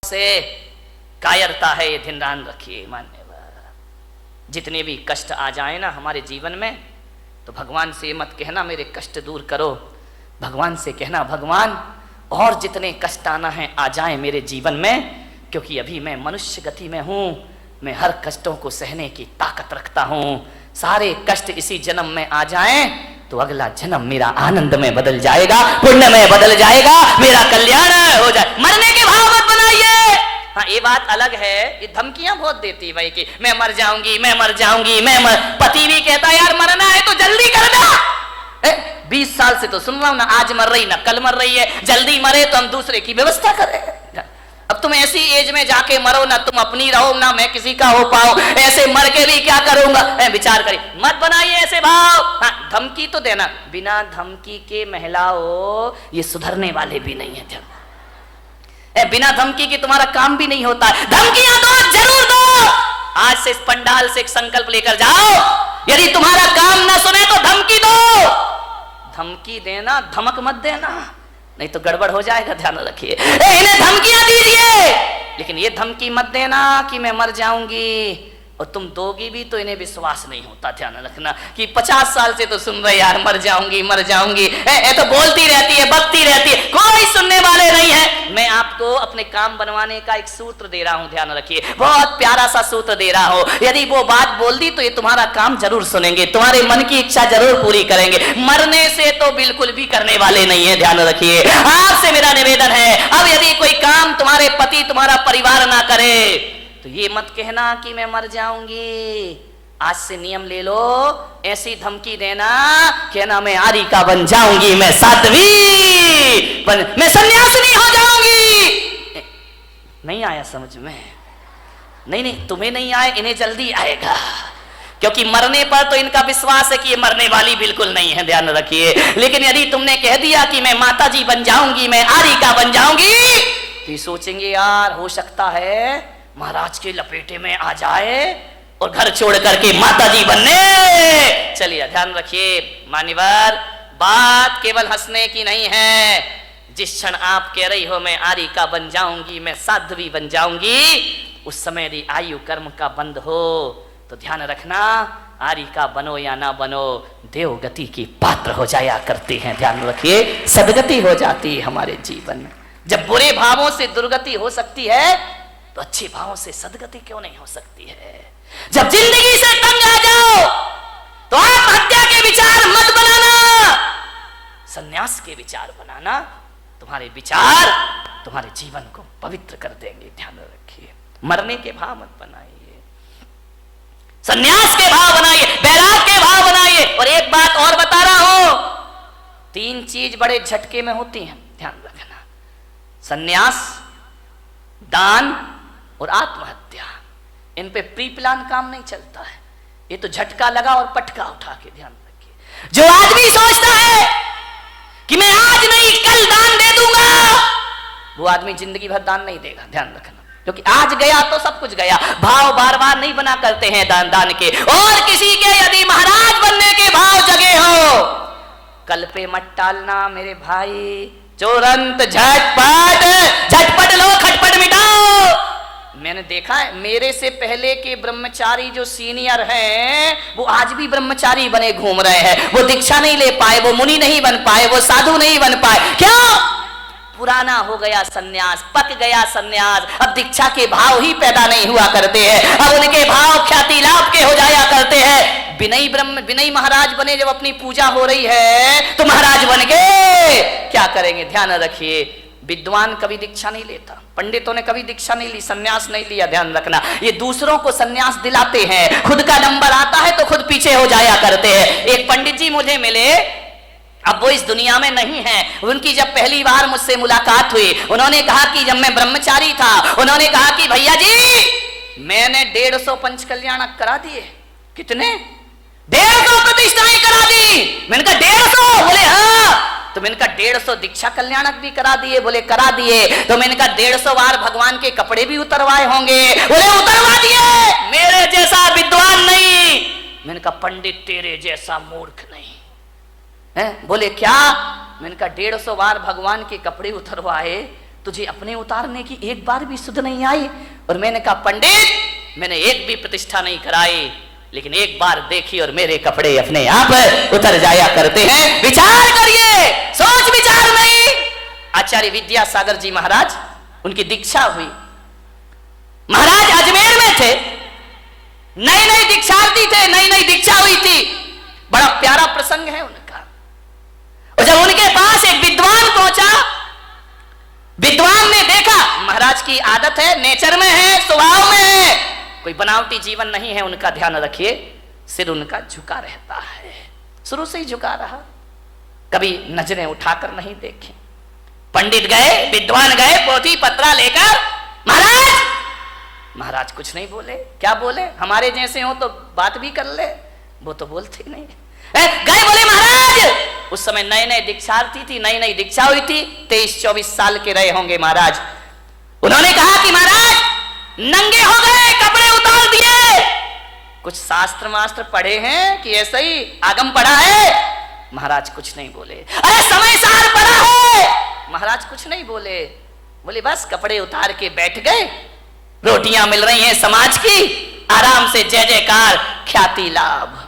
से कायरता है, ये ध्यान रखिए। मान्यवर, जितने भी कष्ट आ जाए ना हमारे जीवन में, तो भगवान से मत कहना मेरे कष्ट दूर करो, भगवान से कहना भगवान और जितने कष्ट आना है आ जाए मेरे जीवन में, क्योंकि अभी मैं मनुष्य गति में हूं, मैं हर कष्टों को सहने की ताकत रखता हूं। सारे कष्ट इसी जन्म में आ जाएं तो अगला जन्म मेरा आनंद में बदल जाएगा, पुण्य में बदल जाएगा, मेरा कल्याण हो जाए। मरने के भाव मत बनाइए। हाँ, ये बात अलग है, ये धमकियां बहुत देती भाई कि मैं मर जाऊंगी, मैं मर जाऊंगी, पति भी कहता यार मरना है तो जल्दी कर दो। 20 साल से तो सुन रहा हूं ना, आज मर रही ना कल मर रही है, जल्दी मरे तो हम दूसरे की व्यवस्था करें। अब तुम ऐसी एज में जाके मरो ना, तुम अपनी रहो ना मैं किसी का हो पाओ, ऐसे मर के भी क्या करूंगा, विचार करिए, मत बनाइए ऐसे भाव। हाँ, धमकी तो देना, बिना धमकी के महिलाओं ये सुधरने वाले भी नहीं है। बिना धमकी के तुम्हारा काम भी नहीं होता है। धमकियां दो, जरूर दो। आज से इस पंडाल से एक संकल्प लेकर जाओ, यदि तुम्हारा काम ना सुने तो धमकी दो। धमकी देना, धमक मत देना, नहीं तो गड़बड़ हो जाएगा, ध्यान रखिए। इन्हें धमकियां दीजिए, लेकिन ये धमकी मत देना कि मैं मर जाऊंगी, और तुम दोगी भी तो इन्हें विश्वास नहीं होता। ध्यान रखना कि 50 साल से तो सुन रहे यार मर जाऊंगी मर जाऊंगी, ए तो बोलती रहती है, बकती रहती है, कोई सुनने वाले नहीं है। मैं आपको अपने काम बनवाने का एक सूत्र दे रहा हूं, ध्यान रखिए, बहुत प्यारा सा सूत्र दे रहा हूं। यदि वो बात बोल दी तो ये तुम्हारा काम जरूर सुनेंगे, तुम्हारे मन की इच्छा जरूर पूरी करेंगे। मरने से तो बिल्कुल भी करने वाले नहीं है, ध्यान रखिए। आपसे मेरा निवेदन है, अब यदि कोई काम तुम्हारे पति तुम्हारा परिवार ना करे तो ये मत कहना कि मैं मर जाऊंगी। आज से नियम ले लो, ऐसी धमकी देना, कहना मैं आरी का बन जाऊंगी, मैं साध्वी मैं सन्यासिनी हो जाऊंगी। नहीं आया समझ में? नहीं, तुम्हें नहीं आए, इन्हें जल्दी आएगा, क्योंकि मरने पर तो इनका विश्वास है कि ये मरने वाली बिल्कुल नहीं है, ध्यान रखिए। लेकिन यदि तुमने कह दिया कि मैं माता जी बन जाऊंगी, मैं आरी का बन जाऊंगी, तो ये सोचेंगे यार हो सकता है महाराज के लपेटे में आ जाए और घर छोड़ करके माता जी बनने चलिए। ध्यान रखिए मान्यवर, बात केवल हंसने की नहीं है। जिस क्षण आप कह रही हो मैं आरी का बन जाऊंगी, मैं साध्वी बन जाऊंगी, उस समय यदि आयु कर्म का बंद हो तो ध्यान रखना, आरी का बनो या ना बनो, देव गति की पात्र हो जाया करते हैं। ध्यान रखिए, सदगति हो जाती है हमारे जीवन में। जब बुरे भावों से दुर्गति हो सकती है तो अच्छे भावों से सदगति क्यों नहीं हो सकती है? जब जिंदगी से तंग आ जाओ तो आत्महत्या के विचार मत बनाना, संन्यास के विचार बनाना। तुम्हारे विचार तुम्हारे जीवन को पवित्र कर देंगे, ध्यान रखिए। मरने के भाव मत बनाइए, संन्यास के भाव बनाइए, बैराग के भाव बनाइए। और एक बात और बता रहा हूं, 3 चीज बड़े झटके में होती हैं, ध्यान रखना, संन्यास, दान और आत्महत्या। इन पे प्री प्लान काम नहीं चलता है, ये तो झटका लगा और पटका उठा के। ध्यान रखिए, जो आदमी सोचता है कि मैं आज नहीं कल दान दे दूंगा, वो आदमी जिंदगी भर दान नहीं देगा, ध्यान रखना, क्योंकि आज गया तो सब कुछ गया। भाव बार बार नहीं बना करते हैं दान के। और किसी के यदि महाराज बनने के भाव जगे हो, कल पे मत टालना मेरे भाई, तुरंत झटपट लो, खटपट मिटाओ। मैंने देखा है, मेरे से पहले के ब्रह्मचारी जो सीनियर हैं वो आज भी ब्रह्मचारी बने घूम रहे हैं। वो दीक्षा नहीं ले पाए, वो मुनि नहीं बन पाए, वो साधु नहीं बन पाए। क्यों? पुराना हो गया सन्यास, पक गया सन्यास, अब दीक्षा के भाव ही पैदा नहीं हुआ करते हैं, अब उनके भाव ख्याति लाभ के हो जाया करते हैं। विनयी महाराज बने, जब अपनी पूजा हो रही है तो महाराज बन गए, क्या करेंगे? ध्यान रखिए, विद्वान कभी दीक्षा नहीं लेता, पंडितों ने कभी दीक्षा नहीं ली, सन्यास नहीं लिया, ध्यान रखना। ये दूसरों को सन्यास दिलाते हैं, खुद का नंबर आता है तो खुद पीछे हो जाया करते हैं। एक पंडित जी मुझे मिले, अब वो इस दुनिया में नहीं है। उनकी जब पहली बार मुझसे मुलाकात हुई, उन्होंने कहा कि जब मैं ब्रह्मचारी था, उन्होंने कहा कि भैया जी मैंने 150 पंच कल्याणक करा दिए। कितने? 150 प्रतिष्ठाएं करा दी। मैंने कहा 150? बोले हाँ। तो मैंने कहा 150 दीक्षा कल्याणक भी करा दिए? बोले करा दिए। तो मैंने कहा 150 बार भगवान के कपड़े भी उतरवाए होंगे? बोले उतरवा दिए। मेरे जैसा विद्वान नहीं। मैंने कहा पंडित तेरे जैसा मूर्ख नहीं है। बोले क्या? मैंने कहा 150 बार भगवान के कपड़े उतरवाए तुझे अपने उतारने की एक बार भी सुध नहीं आई? और मैंने कहा पंडित, मैंने एक भी प्रतिष्ठा नहीं कराई, लेकिन एक बार देखी और मेरे कपड़े अपने आप उतर जाया करते हैं। विचार करिए, सोच विचार नहीं। आचार्य विद्यासागर जी महाराज, उनकी दीक्षा हुई। महाराज अजमेर में थे, नई नई दीक्षार्थी थे, नई नई दीक्षा हुई थी। बड़ा प्यारा प्रसंग है उनका। और जब उनके पास एक विद्वान पहुंचा, विद्वान ने देखा महाराज की आदत है, नेचर में है, स्वभाव में है, कोई बनावटी जीवन नहीं है उनका, ध्यान रखिए, सिर उनका झुका रहता है, शुरू से ही झुका रहा, कभी नजरें उठाकर नहीं देखे। पंडित गए, विद्वान गए, पोथी पत्रा लेकर, महाराज, महाराज कुछ नहीं बोले। क्या बोले? हमारे जैसे हो तो बात भी कर ले, वो तो बोलते नहीं। गए, बोले महाराज, उस समय नए नए दीक्षार्थी थी, नई नई दीक्षा हुई थी, 23-24 साल के रहे होंगे महाराज। उन्होंने कहा कि महाराज नंगे हो गए, कपड़े उतार दिए, कुछ शास्त्र मास्त्र पढ़े हैं कि ऐसे ही आगम पढ़ा है? महाराज कुछ नहीं बोले। अरे समय सार पढ़ा है? महाराज कुछ नहीं बोले। बोले बस कपड़े उतार के बैठ गए, रोटियां मिल रही हैं समाज की, आराम से जय जयकार, ख्याति लाभ।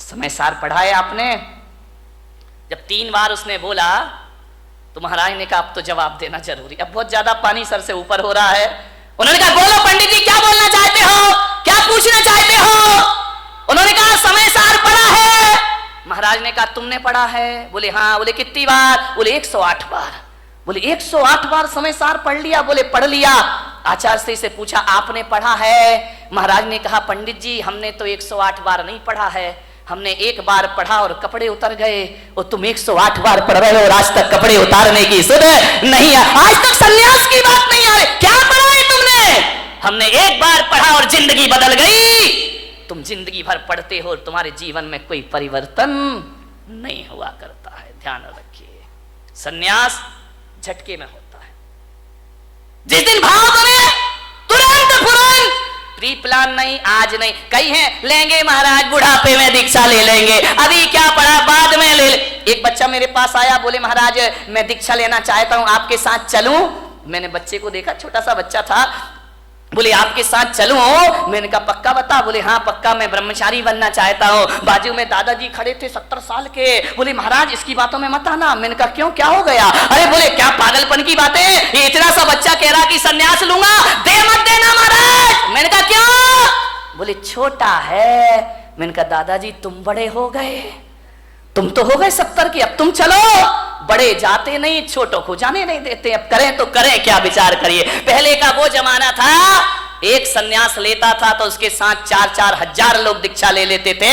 समय सार पढ़ाए आपने? जब 3 बार उसने बोला तो महाराज ने कहा अब तो जवाब देना जरूरी, अब बहुत ज्यादा पानी सर से ऊपर हो रहा है। उन्होंने कहा बोलो पंडित जी, क्या बोलना चाहते हो, क्या पूछना चाहते हो? उन्होंने कहा समय सार पढ़ा है। महाराज ने कहा तुमने पढ़ा है? बोले हाँ। बोले कितनी बार? बोले 108 बार। बोले 108 बार समय सार पढ़ लिया? बोले पढ़ लिया। आचार्य से पूछा आपने पढ़ा है? महाराज ने कहा पंडित जी हमने तो 108 बार नहीं पढ़ा है, हमने एक बार पढ़ा और कपड़े उतर गए, और तुम 108 बार पढ़ रहे हो और आज तक कपड़े उतारने की सुध नहीं है, आज तक संन्यास की बात नहीं आ रही। क्या पढ़ा है तुमने? हमने एक बार पढ़ा और जिंदगी बदल गई। तुम जिंदगी भर पढ़ते हो और तुम्हारे जीवन में कोई परिवर्तन नहीं हुआ करता है। ध्यान रखिए, संन्यास झटके में होता है। जिस दिन भाव बने तुरंत फुरंत, प्री प्लान नहीं, आज नहीं। कई हैं लेंगे महाराज बुढ़ापे में दीक्षा ले लेंगे, अभी क्या पढ़ा बाद में ले। एक बच्चा मेरे पास आया, बोले महाराज मैं दीक्षा लेना चाहता हूं, आपके साथ चलूं? मैंने बच्चे को देखा, छोटा सा बच्चा था। बोले आपके साथ चलूं? मैंने कहा पक्का बता? बोले हाँ पक्का, मैं ब्रह्मचारी बनना चाहता हूँ। बाजू में दादाजी खड़े थे 70 साल के। बोले महाराज इसकी बातों में मत आना। मैंने कहा क्यों, क्या हो गया? अरे बोले क्या पागलपन की बातें, ये इतना सा बच्चा कह रहा कि सन्यास लूंगा, दे मत देना महाराज। मैंने कहा क्यों? बोले छोटा है। मैंने कहा दादाजी तुम बड़े हो गए, तुम तो हो गए 70 के, अब तुम चलो। बड़े जाते नहीं, छोटों को जाने नहीं देते, अब करें तो करें क्या, विचार करिए। पहले का वो जमाना था, एक सन्यास लेता था तो उसके साथ 4-4 हजार लोग दीक्षा ले लेते थे।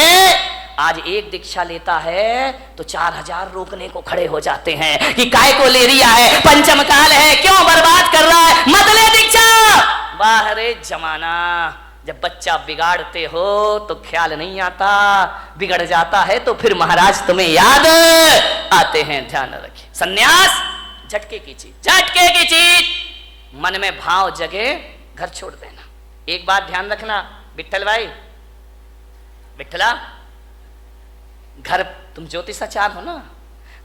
आज एक दीक्षा लेता है तो 4000 रोकने को खड़े हो जाते हैं कि काय को ले रिया है, पंचम काल है, क्यों बर्बाद कर रहा है, मत ले दीक्षा। बाहरे जमाना, जब बच्चा बिगाड़ते हो तो ख्याल नहीं आता, बिगड़ जाता है तो फिर महाराज तुम्हें याद आते हैं। ध्यान रखिए, सन्यास झटके की चीज, झटके की चीज। मन में भाव जगे, घर छोड़ देना। एक बात ध्यान रखना विट्ठल भाई, विट्ठला, घर, तुम ज्योतिषाचार्य हो ना,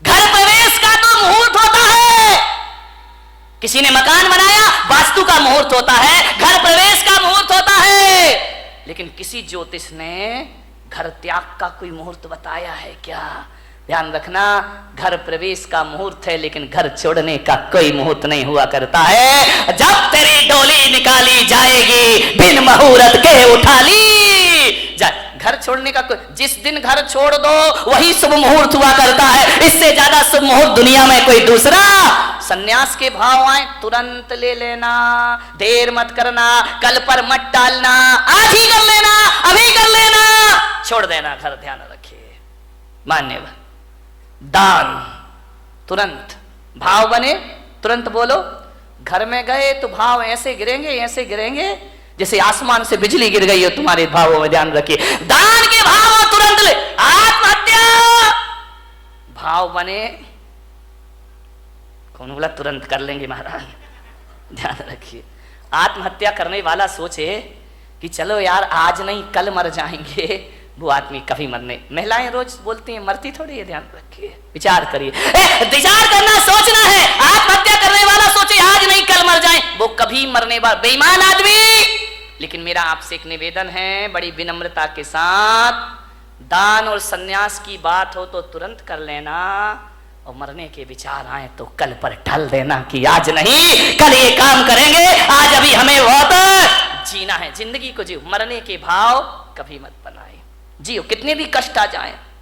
घर प्रवेश का तो मुहूर्त होता है। किसी ने मकान बनाया, वास्तु का मुहूर्त होता है, घर प्रवेश का मुहूर्त होता है, लेकिन किसी ज्योतिष ने घर त्याग का कोई मुहूर्त बताया है क्या? ध्यान रखना, घर प्रवेश का मुहूर्त है लेकिन घर छोड़ने का कोई मुहूर्त नहीं हुआ करता है। जब तेरी डोली निकाली जाएगी, बिन मुहूर्त के उठा ली जा। घर छोड़ने का कोई, जिस दिन घर छोड़ दो वही शुभ मुहूर्त हुआ करता है, इससे ज्यादा शुभ मुहूर्त दुनिया में कोई दूसरा। सन्यास के भाव आए तुरंत ले लेना, देर मत करना, कल पर मत टालना, आज ही कर लेना, अभी कर लेना, छोड़ देना घर। ध्यान रखिए, मान्य दान तुरंत, भाव बने तुरंत बोलो। घर में गए तो भाव ऐसे गिरेंगे, ऐसे गिरेंगे जैसे आसमान से बिजली गिर गई हो तुम्हारे भावों में। ध्यान रखिए, दान के भाव तुरंत ले। आत्महत्या भाव बने, कौन बोला तुरंत कर लेंगे महाराज? ध्यान रखिए, आत्महत्या करने वाला सोचे कि चलो यार आज नहीं कल मर जाएंगे, वो आदमी कभी मरने। महिलाएं रोज बोलती हैं मरती थोड़ी है, ध्यान रखिए, विचार करिए। विचार करना, सोचना है। आत्महत्या करने वाला नहीं कल मर जाए, वो कभी मरने वाला बेईमान आदमी। लेकिन मेरा आपसे एक निवेदन है, बड़ी विनम्रता के साथ, दान और सन्यास की बात हो तो तुरंत कर लेना, और मरने के विचार आए तो कल पर ढल देना कि आज नहीं कल ये काम करेंगे, आज अभी हमें बहुत जीना है, जिंदगी को जियो, मरने के भाव कभी मत बनाए, जियो कितने भी कष्ट आ जाए।